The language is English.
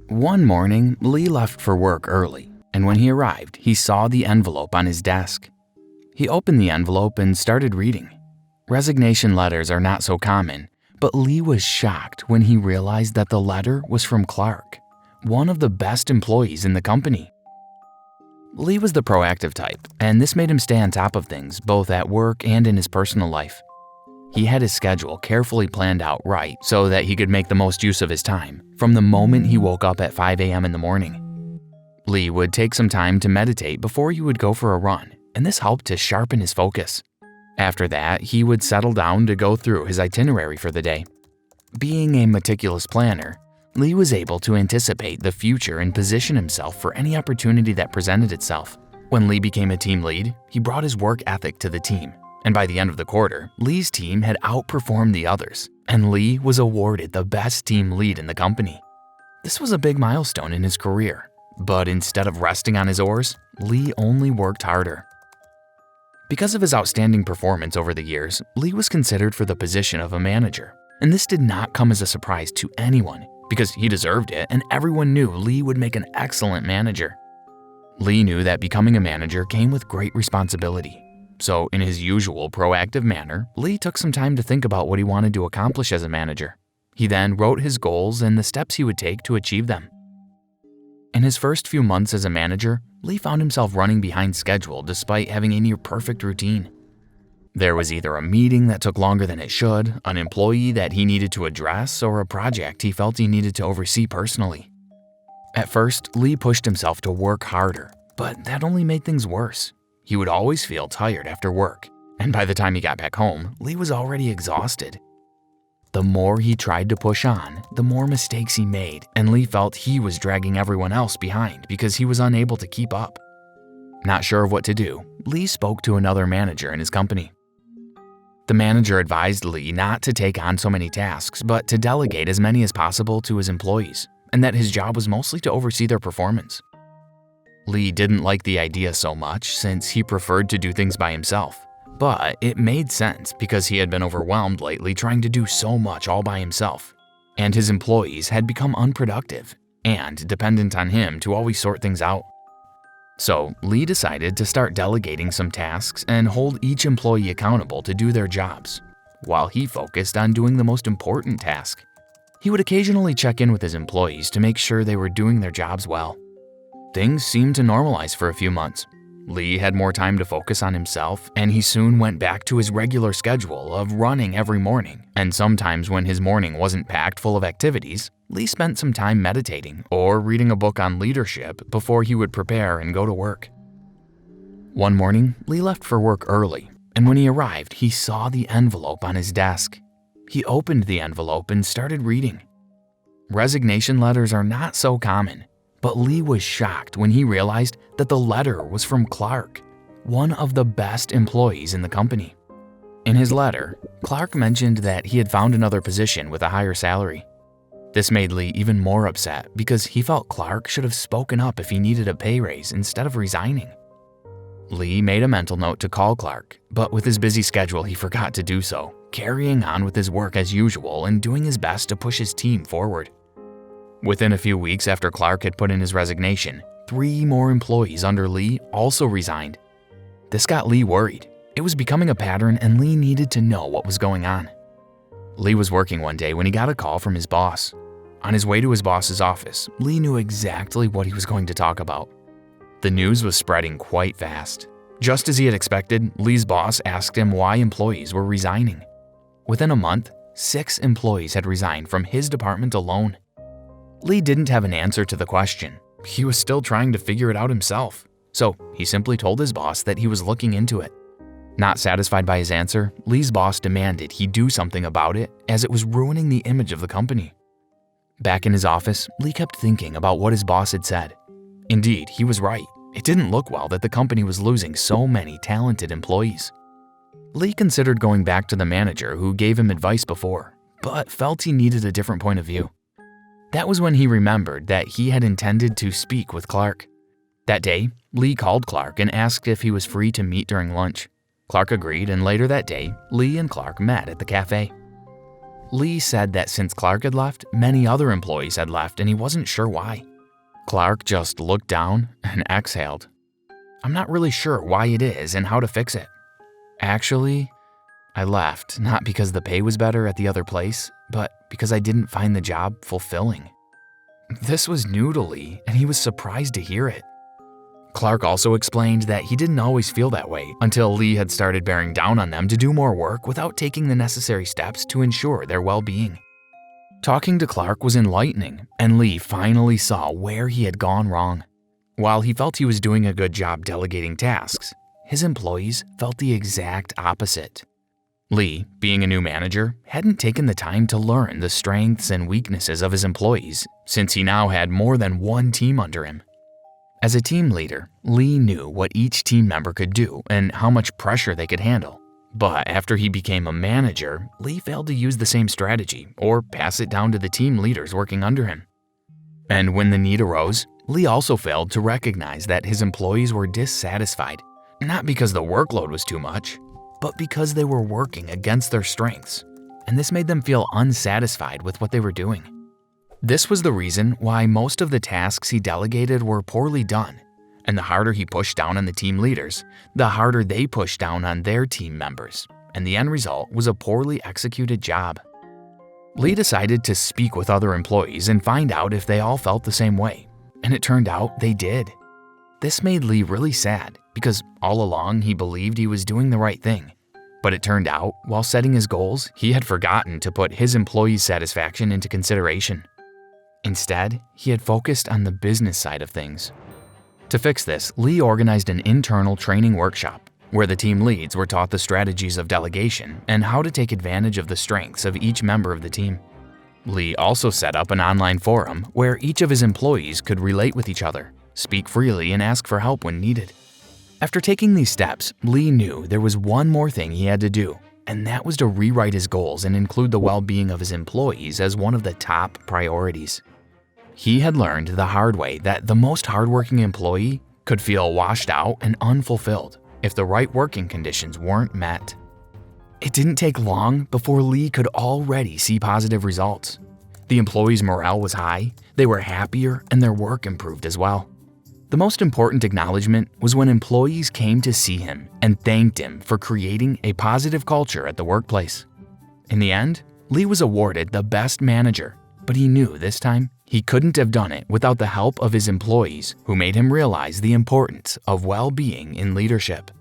One morning, Lee left for work early, and when he arrived, he saw the envelope on his desk. He opened the envelope and started reading. Resignation letters are not so common, but Lee was shocked when he realized that the letter was from Clark, one of the best employees in the company. Lee was the proactive type, and this made him stay on top of things both at work and in his personal life. He had his schedule carefully planned out right so that he could make the most use of his time from the moment he woke up at 5 a.m. in the morning. Lee would take some time to meditate before he would go for a run, and this helped to sharpen his focus. After that, he would settle down to go through his itinerary for the day. Being a meticulous planner, Lee was able to anticipate the future and position himself for any opportunity that presented itself. When Lee became a team lead, he brought his work ethic to the team. And by the end of the quarter, Lee's team had outperformed the others, and Lee was awarded the best team lead in the company. This was a big milestone in his career, but instead of resting on his oars, Lee only worked harder. Because of his outstanding performance over the years, Lee was considered for the position of a manager, and this did not come as a surprise to anyone because he deserved it and everyone knew Lee would make an excellent manager. Lee knew that becoming a manager came with great responsibility. So in his usual proactive manner, Lee took some time to think about what he wanted to accomplish as a manager. He then wrote his goals and the steps he would take to achieve them. In his first few months as a manager, Lee found himself running behind schedule despite having a near-perfect routine. There was either a meeting that took longer than it should, an employee that he needed to address, or a project he felt he needed to oversee personally. At first, Lee pushed himself to work harder, but that only made things worse. He would always feel tired after work, and by the time he got back home, Lee was already exhausted. The more he tried to push on, the more mistakes he made, and Lee felt he was dragging everyone else behind because he was unable to keep up. Not sure of what to do, Lee spoke to another manager in his company. The manager advised Lee not to take on so many tasks, but to delegate as many as possible to his employees, and that his job was mostly to oversee their performance. Lee didn't like the idea so much since he preferred to do things by himself, but it made sense because he had been overwhelmed lately trying to do so much all by himself, and his employees had become unproductive and dependent on him to always sort things out. So Lee decided to start delegating some tasks and hold each employee accountable to do their jobs, while he focused on doing the most important task. He would occasionally check in with his employees to make sure they were doing their jobs well. Things seemed to normalize for a few months. Lee had more time to focus on himself, and he soon went back to his regular schedule of running every morning. And sometimes when his morning wasn't packed full of activities, Lee spent some time meditating or reading a book on leadership before he would prepare and go to work. One morning, Lee left for work early, and when he arrived, he saw the envelope on his desk. He opened the envelope and started reading. Resignation letters are not so common, but Lee was shocked when he realized that the letter was from Clark, one of the best employees in the company. In his letter, Clark mentioned that he had found another position with a higher salary. This made Lee even more upset because he felt Clark should have spoken up if he needed a pay raise instead of resigning. Lee made a mental note to call Clark, but with his busy schedule he forgot to do so, carrying on with his work as usual and doing his best to push his team forward. Within a few weeks after Clark had put in his resignation, 3 more employees under Lee also resigned. This got Lee worried. It was becoming a pattern and Lee needed to know what was going on. Lee was working one day when he got a call from his boss. On his way to his boss's office, Lee knew exactly what he was going to talk about. The news was spreading quite fast. Just as he had expected, Lee's boss asked him why employees were resigning. Within a month, 6 employees had resigned from his department alone. Lee didn't have an answer to the question. He was still trying to figure it out himself, so he simply told his boss that he was looking into it. Not satisfied by his answer, Lee's boss demanded he do something about it as it was ruining the image of the company. Back in his office, Lee kept thinking about what his boss had said. Indeed, he was right. It didn't look well that the company was losing so many talented employees. Lee considered going back to the manager who gave him advice before, but felt he needed a different point of view. That was when he remembered that he had intended to speak with Clark. That day, Lee called Clark and asked if he was free to meet during lunch. Clark agreed, and later that day, Lee and Clark met at the cafe. Lee said that since Clark had left, many other employees had left and he wasn't sure why. Clark just looked down and exhaled. "I'm not really sure why it is and how to fix it. Actually, I left not because the pay was better at the other place, but because I didn't find the job fulfilling." This was new to Lee, and he was surprised to hear it. Clark also explained that he didn't always feel that way until Lee had started bearing down on them to do more work without taking the necessary steps to ensure their well-being. Talking to Clark was enlightening, and Lee finally saw where he had gone wrong. While he felt he was doing a good job delegating tasks, his employees felt the exact opposite. Lee, being a new manager, hadn't taken the time to learn the strengths and weaknesses of his employees since he now had more than one team under him. As a team leader, Lee knew what each team member could do and how much pressure they could handle. But after he became a manager, Lee failed to use the same strategy or pass it down to the team leaders working under him. And when the need arose, Lee also failed to recognize that his employees were dissatisfied, not because the workload was too much, but because they were working against their strengths, and this made them feel unsatisfied with what they were doing. This was the reason why most of the tasks he delegated were poorly done, and the harder he pushed down on the team leaders, the harder they pushed down on their team members, and the end result was a poorly executed job. Lee decided to speak with other employees and find out if they all felt the same way, and it turned out they did. This made Lee really sad because all along he believed he was doing the right thing. But it turned out, while setting his goals, he had forgotten to put his employees' satisfaction into consideration. Instead, he had focused on the business side of things. To fix this, Lee organized an internal training workshop where the team leads were taught the strategies of delegation and how to take advantage of the strengths of each member of the team. Lee also set up an online forum where each of his employees could relate with each other, speak freely, and ask for help when needed. After taking these steps, Lee knew there was one more thing he had to do, and that was to rewrite his goals and include the well-being of his employees as one of the top priorities. He had learned the hard way that the most hardworking employee could feel washed out and unfulfilled if the right working conditions weren't met. It didn't take long before Lee could already see positive results. The employees' morale was high, they were happier, and their work improved as well. The most important acknowledgement was when employees came to see him and thanked him for creating a positive culture at the workplace. In the end, Lee was awarded the best manager, but he knew this time he couldn't have done it without the help of his employees who made him realize the importance of well-being in leadership.